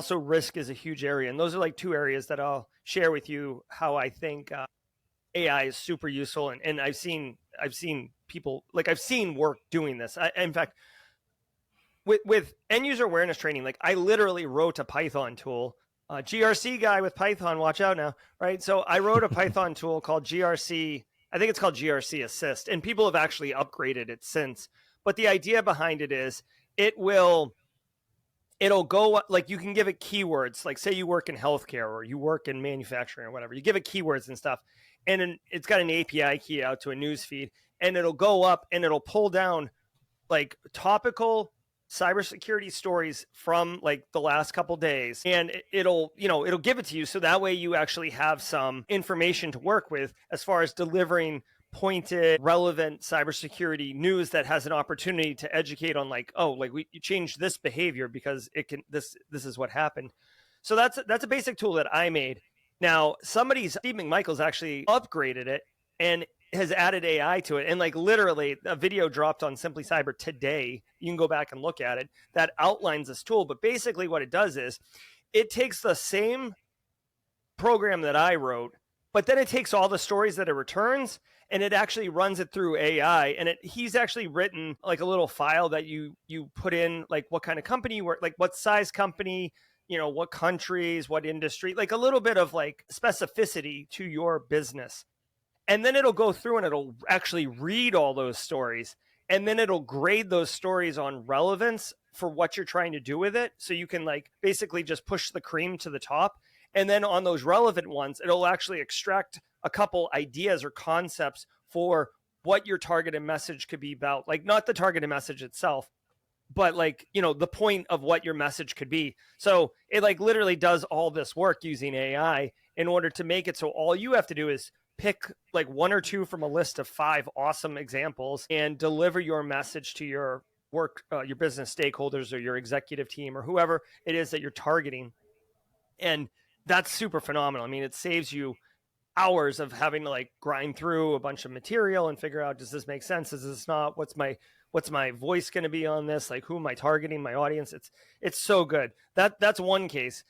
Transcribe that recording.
Also, risk is a huge area. And those are like two areas that I'll share with you how I think AI is super useful. And I've seen people, like I've seen work doing this. In fact, with end user awareness training, like I literally wrote a Python tool. GRC guy with Python, watch out now, right? So I wrote a Python tool called GRC. I think it's called GRC Assist, and people have actually upgraded it since. But the idea behind it is it will it'll go, like you can give it keywords, like say you work in healthcare or you work in manufacturing or whatever. You give it keywords and stuff, and it's got an API key out to a news feed, and it'll go up and it'll pull down like topical cybersecurity stories from like the last couple days, and it'll give it to you, so that way you actually have some information to work with as far as delivering pointed, relevant cybersecurity news that has an opportunity to educate on like, oh, like you changed this behavior because it can this is what happened. So that's a basic tool that I made. Now Steve McMichael's actually upgraded it and has added AI to it. And like literally a video dropped on Simply Cyber today. You can go back and look at it, that outlines this tool. But basically what it does is it takes the same program that I wrote, but then it takes all the stories that it returns and it actually runs it through AI. And he's actually written like a little file that you put in, like what kind of company you work, like what size company, what countries, what industry, like a little bit of like specificity to your business. And then it'll go through and it'll actually read all those stories. And then it'll grade those stories on relevance for what you're trying to do with it. So you can like basically just push the cream to the top. And then on those relevant ones, it'll actually extract a couple ideas or concepts for what your targeted message could be about. Like not the targeted message itself, but like, the point of what your message could be. So it like literally does all this work using AI in order to make it so all you have to do is pick like one or two from a list of 5 awesome examples and deliver your message to your your business stakeholders or your executive team or whoever it is that you're targeting. And that's super phenomenal. I mean, it saves you hours of having to like grind through a bunch of material and figure out, does this make sense? Does this not? What's my voice going to be on this? Like, who am I targeting? My audience? It's so good. That's one case.